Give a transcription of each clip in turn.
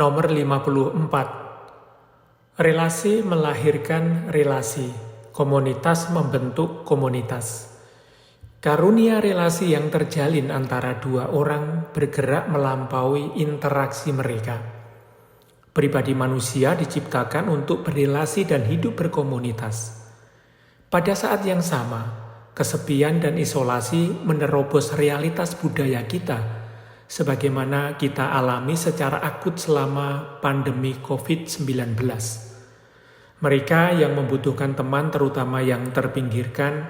Nomor 54. Relasi melahirkan relasi. Komunitas membentuk komunitas. Karunia relasi yang terjalin antara dua orang bergerak melampaui interaksi mereka. Pribadi manusia diciptakan untuk berelasi dan hidup berkomunitas. Pada saat yang sama, kesepian dan isolasi menerobos realitas budaya kita, sebagaimana kita alami secara akut selama pandemi COVID-19. Mereka yang membutuhkan teman, terutama yang terpinggirkan,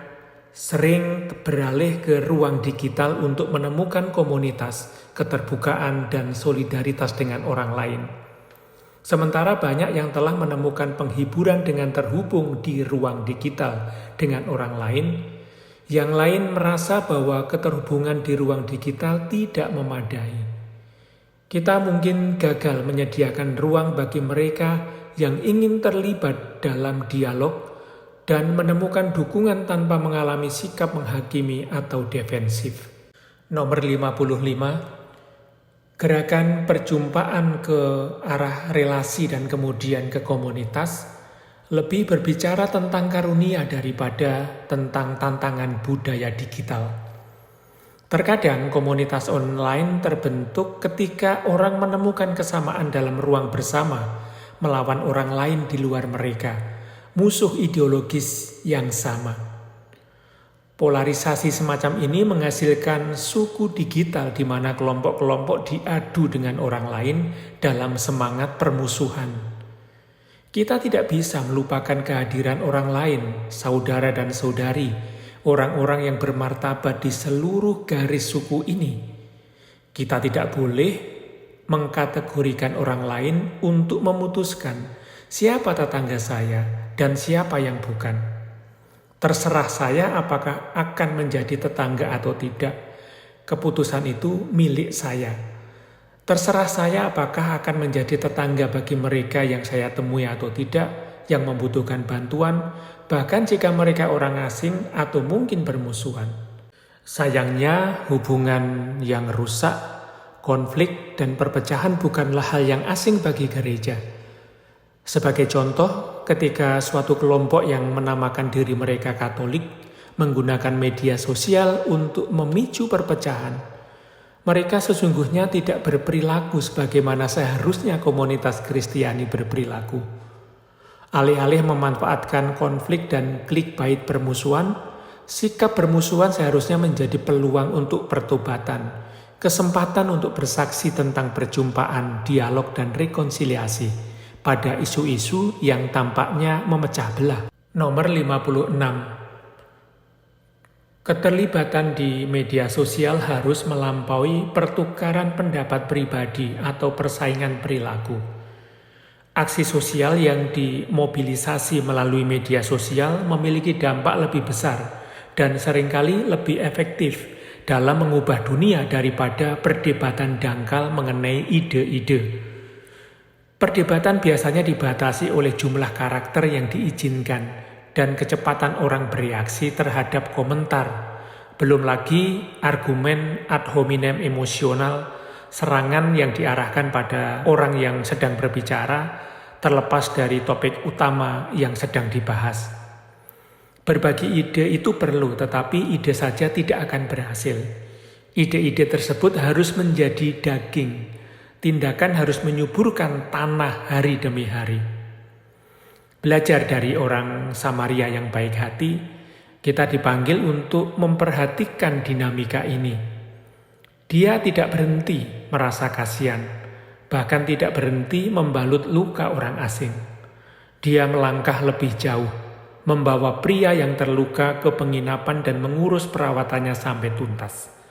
sering beralih ke ruang digital untuk menemukan komunitas, keterbukaan, dan solidaritas dengan orang lain. Sementara banyak yang telah menemukan penghiburan dengan terhubung di ruang digital dengan orang lain, yang lain merasa bahwa keterhubungan di ruang digital tidak memadai. Kita mungkin gagal menyediakan ruang bagi mereka yang ingin terlibat dalam dialog dan menemukan dukungan tanpa mengalami sikap menghakimi atau defensif. Nomor 55. Gerakan perjumpaan ke arah relasi dan kemudian ke komunitas lebih berbicara tentang karunia daripada tentang tantangan budaya digital. Terkadang komunitas online terbentuk ketika orang menemukan kesamaan dalam ruang bersama melawan orang lain di luar mereka, musuh ideologis yang sama. Polarisasi semacam ini menghasilkan suku digital di mana kelompok-kelompok diadu dengan orang lain dalam semangat permusuhan. Kita tidak bisa melupakan kehadiran orang lain, saudara dan saudari, orang-orang yang bermartabat di seluruh garis suku ini. Kita tidak boleh mengkategorikan orang lain untuk memutuskan siapa tetangga saya dan siapa yang bukan. Terserah saya apakah akan menjadi tetangga atau tidak. Keputusan itu milik saya. Terserah saya apakah akan menjadi tetangga bagi mereka yang saya temui atau tidak, yang membutuhkan bantuan, bahkan jika mereka orang asing atau mungkin bermusuhan. Sayangnya, hubungan yang rusak, konflik, dan perpecahan bukanlah hal yang asing bagi gereja. Sebagai contoh, ketika suatu kelompok yang menamakan diri mereka Katolik menggunakan media sosial untuk memicu perpecahan, mereka sesungguhnya tidak berperilaku sebagaimana seharusnya komunitas Kristiani berperilaku. Alih-alih memanfaatkan konflik dan clickbait permusuhan, sikap permusuhan seharusnya menjadi peluang untuk pertobatan, kesempatan untuk bersaksi tentang perjumpaan, dialog, dan rekonsiliasi pada isu-isu yang tampaknya memecah belah. Nomor 56. Keterlibatan di media sosial harus melampaui pertukaran pendapat pribadi atau persaingan perilaku. Aksi sosial yang dimobilisasi melalui media sosial memiliki dampak lebih besar dan seringkali lebih efektif dalam mengubah dunia daripada perdebatan dangkal mengenai ide-ide. Perdebatan biasanya dibatasi oleh jumlah karakter yang diizinkan dan kecepatan orang bereaksi terhadap komentar. Belum lagi argumen ad hominem emosional, serangan yang diarahkan pada orang yang sedang berbicara terlepas dari topik utama yang sedang dibahas. Berbagi ide itu perlu, tetapi ide saja tidak akan berhasil. Ide-ide tersebut harus menjadi daging. Tindakan harus menyuburkan tanah hari demi hari. Belajar dari orang Samaria yang baik hati, kita dipanggil untuk memperhatikan dinamika ini. Dia tidak berhenti merasa kasihan, bahkan tidak berhenti membalut luka orang asing. Dia melangkah lebih jauh, membawa pria yang terluka ke penginapan dan mengurus perawatannya sampai tuntas.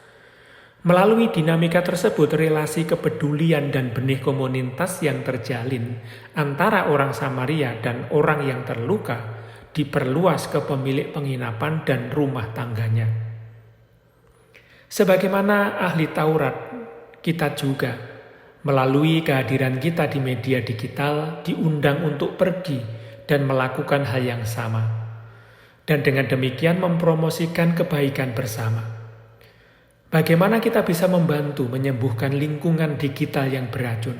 Melalui dinamika tersebut, relasi kepedulian dan benih komunitas yang terjalin antara orang Samaria dan orang yang terluka diperluas ke pemilik penginapan dan rumah tangganya. Sebagaimana ahli Taurat, kita juga melalui kehadiran kita di media digital diundang untuk pergi dan melakukan hal yang sama. Dan dengan demikian mempromosikan kebaikan bersama. Bagaimana kita bisa membantu menyembuhkan lingkungan digital yang beracun?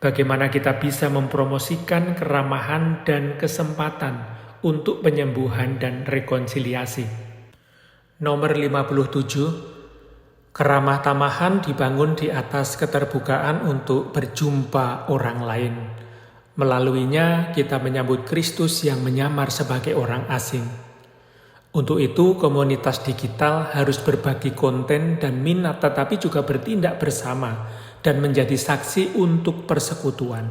Bagaimana kita bisa mempromosikan keramahan dan kesempatan untuk penyembuhan dan rekonsiliasi. Nomor 57, keramah tamahan dibangun di atas keterbukaan untuk berjumpa orang lain. Melaluinya kita menyambut Kristus yang menyamar sebagai orang asing. Untuk itu komunitas digital harus berbagi konten dan minat tetapi juga bertindak bersama dan menjadi saksi untuk persekutuan.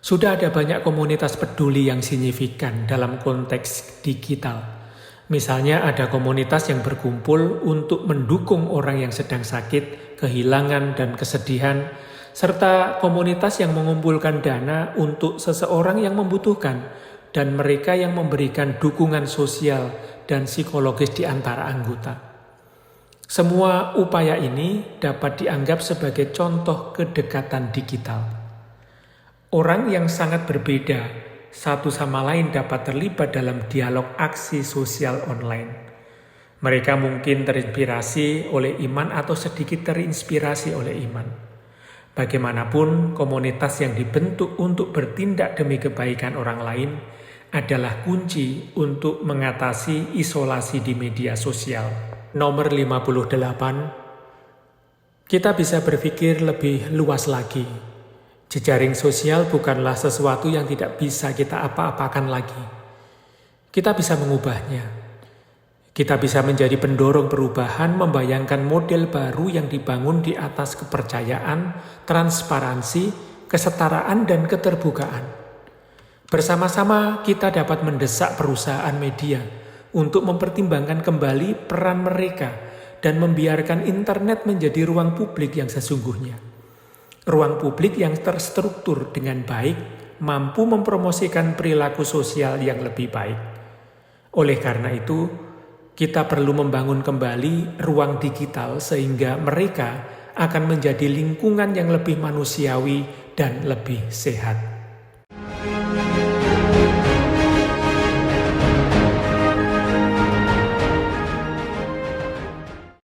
Sudah ada banyak komunitas peduli yang signifikan dalam konteks digital. Misalnya ada komunitas yang berkumpul untuk mendukung orang yang sedang sakit, kehilangan, dan kesedihan, serta komunitas yang mengumpulkan dana untuk seseorang yang membutuhkan, dan mereka yang memberikan dukungan sosial dan psikologis di antara anggota. Semua upaya ini dapat dianggap sebagai contoh kedekatan digital. Orang yang sangat berbeda satu sama lain dapat terlibat dalam dialog aksi sosial online. Mereka mungkin terinspirasi oleh iman atau sedikit terinspirasi oleh iman. Bagaimanapun, komunitas yang dibentuk untuk bertindak demi kebaikan orang lain adalah kunci untuk mengatasi isolasi di media sosial. Nomor 58, kita bisa berpikir lebih luas lagi. Jejaring sosial bukanlah sesuatu yang tidak bisa kita apa-apakan lagi. Kita bisa mengubahnya. Kita bisa menjadi pendorong perubahan, membayangkan model baru yang dibangun di atas kepercayaan, transparansi, kesetaraan, dan keterbukaan. Bersama-sama kita dapat mendesak perusahaan media untuk mempertimbangkan kembali peran mereka dan membiarkan internet menjadi ruang publik yang sesungguhnya. Ruang publik yang terstruktur dengan baik, mampu mempromosikan perilaku sosial yang lebih baik. Oleh karena itu, kita perlu membangun kembali ruang digital sehingga mereka akan menjadi lingkungan yang lebih manusiawi dan lebih sehat.